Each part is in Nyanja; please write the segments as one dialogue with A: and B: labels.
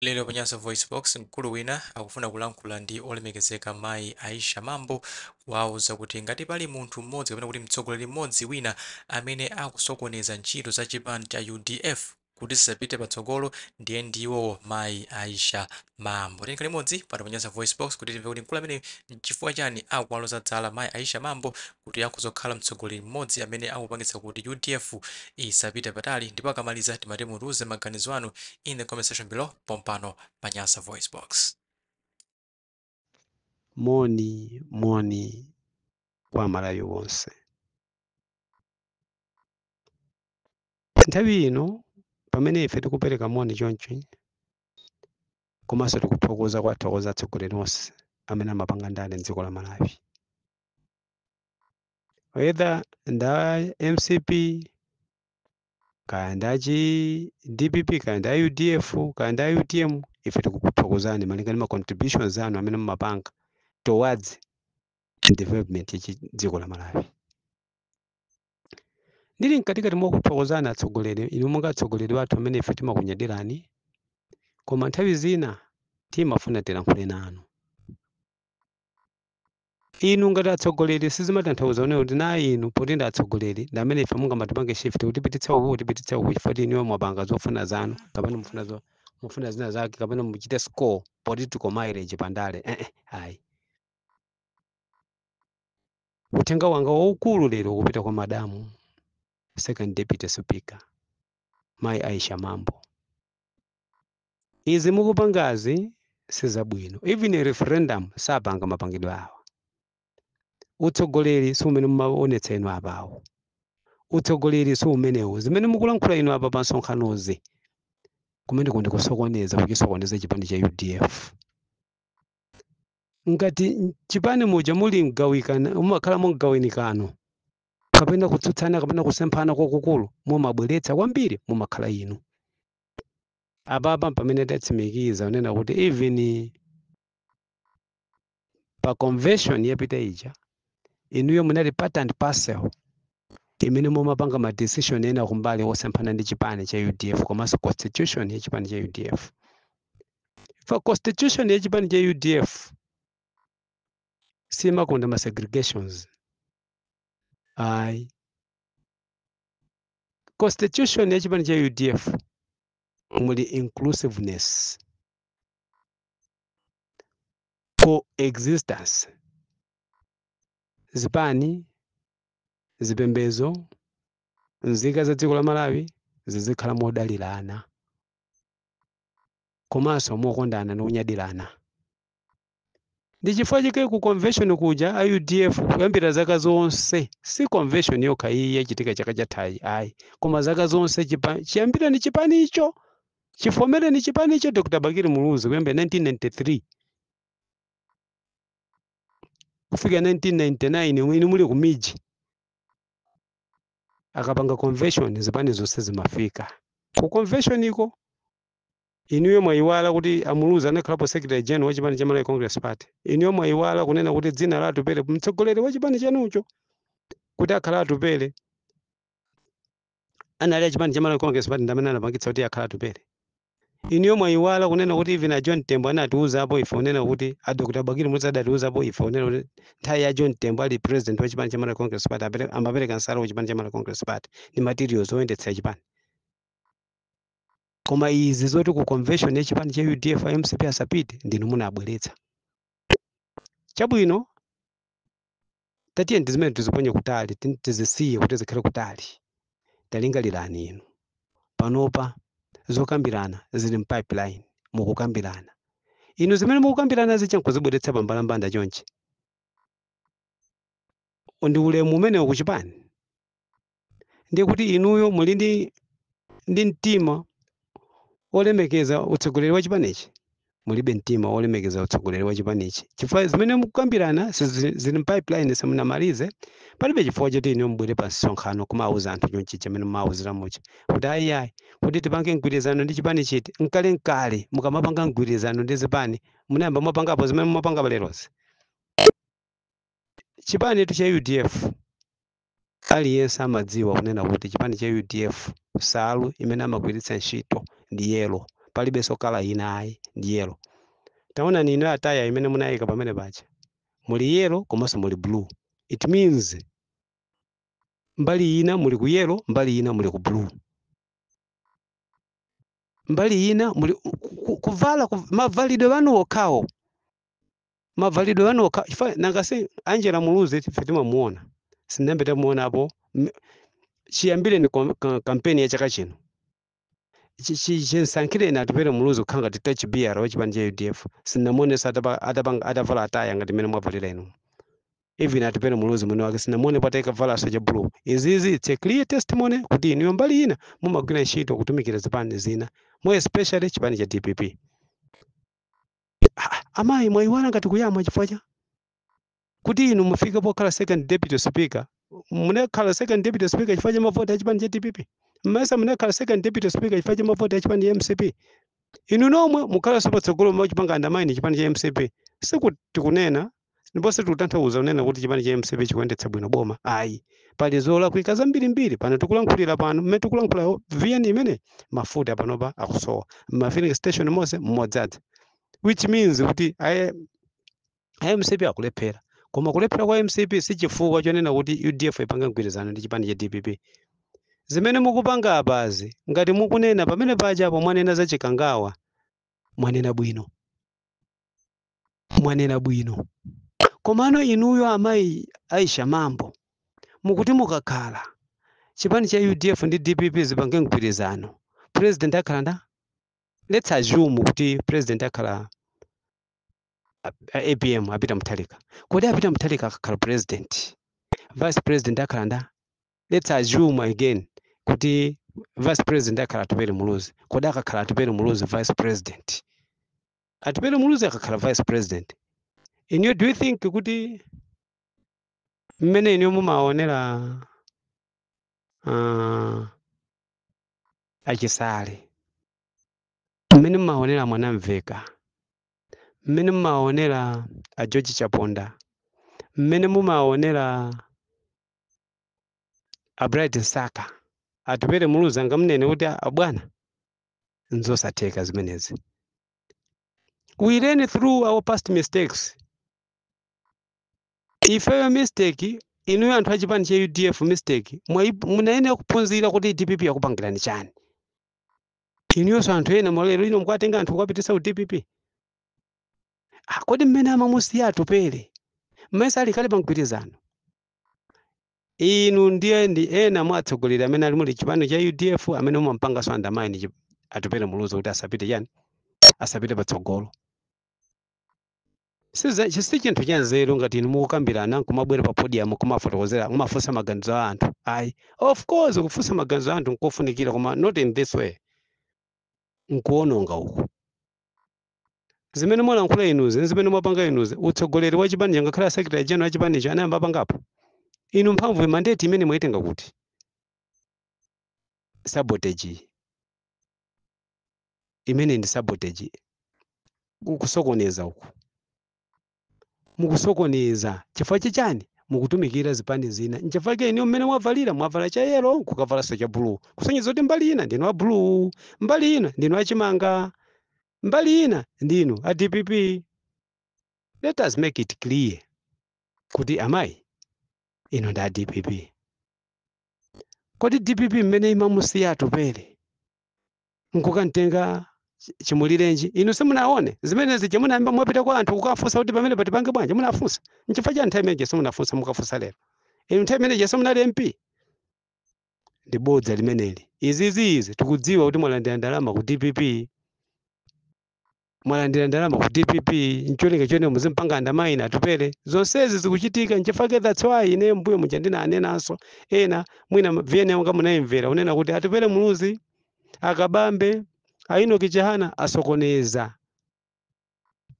A: Lero panyanso voice box mkulu wina akufuna kulankhula ndi olemekezeka mayi Aisha Mambo wauza kuti ngati pali munthu mmodzi kapena kuti mtsogoleri mmodzi wina amene akusokoneza ntchito za chipani cha UDF kuti zisapite patsogolo ndiye ndiwo mayi Aisha Mambo. Tenga limodzi pano panyanso voice box kuti timve kuti mkulu amene chifukwa chani akuwaloza dzala mayi Aisha Mambo kuti akuzokhala mtsogoleri mmodzi amene akupangitsa kuti UDF isapite patali, ndipo akamaliza timati mutuze maganizo anu in the comment section below pompano Manyasa voice box.
B: Moni kwa malayo wonse. Nthawi ino pamene ife tikupereka moni chonchi komanso tikuthokoza kwathokoza atsogoleri onse amene amapanga ndale m'dziko la Malawi, whether nda MCP kaya ndachi DPP kaya nda UDF kaya nda UTM, ife tikukuthokozani malinga ndi ma contributions anu amene mumapanga towards development ya dziko la Malawi. Ndili mkatikati mwakuthokozana atsogoleri inu monga atsogoleri wathu amene ife timakunyadirani, koma nthawi zina timafuna tilankhule nanu. Inu ngati atsogoleri sizimatanthauza kuti na inu poti ndi atsogoleri ndi amene ife mungamatipange shift kutipititsa uku chifukwa inu mwapanga zofuna zanu kapena mufuna zina zake kapena muchite score political mileage pandale. Ayi. Uthenga wanga waukulu lero kupita kwa madamu second deputy speaker mayi Aisha Mambo. Izi mukupangazi sizabwino, even a referendum sapanga mapangidwe awa. Utsogoleri si umene mumaonetsa inu apawo, utsogoleri si umenewu zimene mukulankhula inu apa pa nsonkhanozi kumene kundikusokoneza kuchisokoneza chipani cha UDF. Ngati chipani muja muli mgawikana mumakhala mugawinikano kapena kutsutsana kapena kusemphana kwakukulu mumabweretsa kwambiri mumakhala inu. Apapa pamene tatsimikiza unena kuti even pa convention yapita ija inuyo munali part and parcel imene mumapanga ma decision ena kumbali osemphana ndi chipani cha UDF komanso constitution ya chipani cha UDF. For constitution ya chipani cha UDF simakonda ma segregations. Ayi. Constitution ya chipani cha UDF muli inclusiveness, coexistence. Zipani, zipembezo, nzika za dziko la Malawi zizikhala modalirana komanso mokondana nonyadirana. Ndi chifukwa chake ku convention kuja a UDF kuyambira zaka zonse, si convention yokha iyi yachitika chaka chathayi ayi, koma zaka zonse chiyambira ndi chipani icho, chifomere ni chipani icho. Dr. Bakiri Muluzi kuyambira 1993 kufika 1999 inu muli kumiji akapanga convention zipani zonse zimafika ku convention iko. Inuyo mwayiwala kuti Amuluzi anakhalapo secretary general wa chipani cha Malawi Congress Party. Inuyo mwayiwala kunena kuti dzina la Atupele mtsogoleri wa chipani chanucho kuti akhala Atupele anali a chipani cha Malawi Congress Party ndamene anapangitsa kuti akhala Atupele. Inuyo mwayiwala kunena kuti even a John Tembo anatiuzapo ife unena kuti a Dr. Bakiri Muluzi adatiuzapo ife unena kuti nthawi ya John Tembo ali president wa chipani cha Malawi Congress Party amapereka nsalu wa chipani cha Malawi Congress Party ndi materials oyendetsa chipani. Koma izi zoti ku convention ya chipani cha UDF MCP asapite ndinu munabweretsa. Chabwino tatiye ndizimene tiziponye kutali tizisiye kuti zikhale kutali. Talingalirani inu panopa zokambirana zili mpipeline mukukambirana. Inu zimene mukukambirana zichankuzibweretsa pambalambanda chonchi ndi ulemu umenewu ku chipani. Ndiye kuti inuyo muli ndi mtima olemekeza utsogoleri wa chipanichi, mulibe mtima olemekeza utsogoleri wa chipanichi. Chifukwa zimene mukukambirana zili mpipeline simunamalize, palibe chifukwa choti inu mbwere pa nsonkhano kumauza anthu chonchi chimene mumawuzira muchi kuti ayi kuti tipange mgwirizano ndi chipani chiti. Nkale mukamapanga mgwirizano ndi zipani munayamba mwapangapo zimene mumapanga palerozi. Chipani cha UDF aliyense amadziwa kunena kuti chipani cha UDF salu imene amagwiritsa ntchito ndi yelo palibenso kala ina ayi ndi yellow. Taona ni ino ataya imene munayika pamene paja muli yellow komanso muli blue. It means mbali ina muli ku yellow, mbali ina muli ku blue. Mbali ina muli kuvala mavalidwe wanu okhawo. Mavalidwe wanu okhawo. Nangase Angela Muluzi ife timamuona. Sinambe tamuona apo. Chiyambire ni kampeni ya chaka chino. Chensankhire na atupere Muluzi kukhanga titachi BR wachipani cha UDF. Sinamuone atavala ataya ngati mene mwavalira inu. Even atupere Muluzi mwene wake sinamuone pataika vala soja blue. Izizi it's a clear testimony kuti inu mbali ina mumagwira ntchito kutumikira zipani zina. More especially chipani cha DPP. Amayi mwayiwala ngati kuyamwa chifukwa kuti inu mufike pokhala second deputy speaker. Munekhala second deputy speaker chifukwa cha mavoti a chipani cha DPP. Mmasa munekhala second deputy speaker chifukwa cha mavoti a chipani cha MCP. Inu nomwe mukhala sopatsogolo mwachipanga andamani chipani cha MCP. Sikuti kunena ndiponso tikutanthauza kunena kuti chipani cha MCP chikuyendetsa bwino boma. Ayi. Pali zola kuika zambirimbiri pano tikulankhulira pano mmene tikulankhula VN imene mafuta panopa akusowa. Filling station mose mmodzaza. Which means kuti MCP akulephera. Koma kulephera kwa MCP si chifukwa chonena kuti UDF ipanga mgwirizano ndi chipani cha DPP. Zimene mukupanga apazi ngati mukunena pamene paja apo mwanena za chikangawa mwanena bwino. Mwanena bwino. Komano inuyo amayi Aisha Mambo mukuti mukakhala chipani cha UDF ndi DPP zipange mgwirizano. President akhala nda? Let's assume kuti president akhala APM apita Mutharika. Kodi apita Mutharika akakhala president. Vice president akhala nda? Let's assume again kuti vice president akhala Atupere Muluzi. Kodi akakhala Atupere Muluzi vice president. Atupere Muluzi akakhala vice president. Do you think kuti mmene inu mumaonera achisale, mmene mumaonera Mwanamveka, mmene mumaonera a George Chaponda, mmene mumaonera a Bright Nsaka, Atupere Muluzi angamnene kuti abwana nzosatheka zimenezi. We learn through our past mistakes. If a mistake, inu anthu achipani cha UDF mistake, munayenera kuphunzira kuti DPP yakupangirani chani. Inuyonso anthu ena molero ino mukwatenga anthu kwapitisa ku DPP. Kodi mmene amamusiya Atupere, mmene ali kale pamgwirizano. Inu ndiye ndi ena mwatsogolera amene ali muli chipani cha UDF amene mumampanganso andamani Atupere Muluzi kuti asapite chani? Asapite patsogolo. Si chinthu cha nzeru ngati inu mukukambirana kumabwera pa podium kumafotokozera mumafunsa maganizo a anthu. Ayi. Of course kufunsa maganizo a anthu nkofunikira koma not in this way. Nkuononga uku. Zimene mwalankhula inuzi, zimene mwapanga inuzi, utsogoleri wa chipani changakhala secretary general wa chipani icho anayamba apangapo. Inu mphamvu mandate imene mwaitenga kuti? Sabotage. Imene ndi sabotage. Kusokoneza uku. Mukusokoneza. Chifukwa chani? Mukutumikira zipani zina. Nchifukwa inu mmene mwavala cha yellow kukavala cha blue. Kusonyeza kuti mbali ina ndinu a blue, mbali ina ndinu achimanga, mbali ina ndinu a DPP. Let us make it clear kuti amayi ino ndi a DPP. Kodi DPP mmene imamusiya Atupere nkukantenga chimulirenji inu simunaone zimenezi chemunayamba mwapita kwa anthu kukafunsa kuti pamene patipange bwanji munafunsa. Nchifukwa cha nthawi imeneyi simunafunsa mukafunsa lero. Inu nthawi imeneyi simunali MP. Ndi bodza limeneli. Izi tikudziwa kuti mwalandira ndalama ku DPP. Mwalandira ndalama ku DPP ncholinga chone muzimpanga andamani Atupere. Zonsezi zikuchitika nchifukwa that's why ine mbuyo muja ndinanenanso ena mwina VN wanga munayimvera unena kuti Atupere Muluzi akabambe Aino Kichahana asokoneza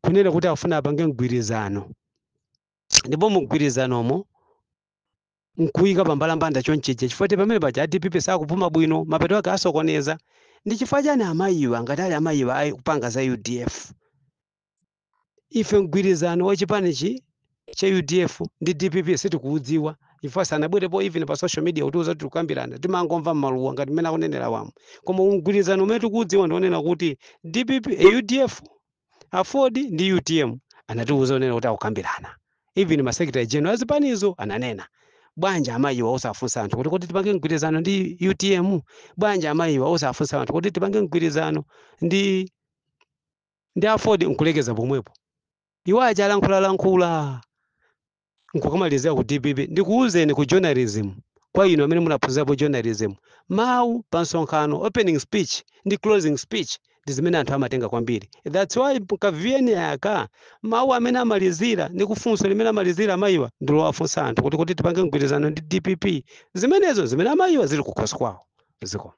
B: kunena kuti afuna apange mgwirizano. Ndipo mgwirizanomo nkuyika pambalambanda choncheche chifukwa pamene paja DPP sakupuma bwino mapeto ake asokoneza. Ndi chifukwa chani amayiwa ngati ali amayiwa ayi kupanga za UDF. Ife mgwirizano wa chipani cha UDF ndi DPP sitikuudziwa chifukwa sanabwerepo even pa social media kutiuza kuti tikukambirana timangomva m'maluwa ngati mmene akunenera wamwe koma mgwirizano umene tikudziwa ndionena kuti DPP UDF Ford ndi UTM anatiuza onena kuti akukambirana even masekretary general azipanizo ananena bwanja amayiwa osafunsa anthu kuti tipange mgwirizano ndi UTM bwanja amayiwa osafunsa anthu kuti tipange mgwirizano ndi Ford nkulekeza pomwepo iwo achalankhula nkukamalizira ku DPP ndikuuzeni ku journalism kwa ino amene munaphunzirapo journalism mawu pa nsonkhano opening speech ndi closing speech ndi zimene anthu amatenga kwambiri. That's why kavieni aka mawu amene amalizira ndi kufunso limene amalizira amayiwa ndilo afunsa anthu kuti tipange mgwirizano ndi DPP zimenezo zimene amayiwa zili kukhosi kwawo ziko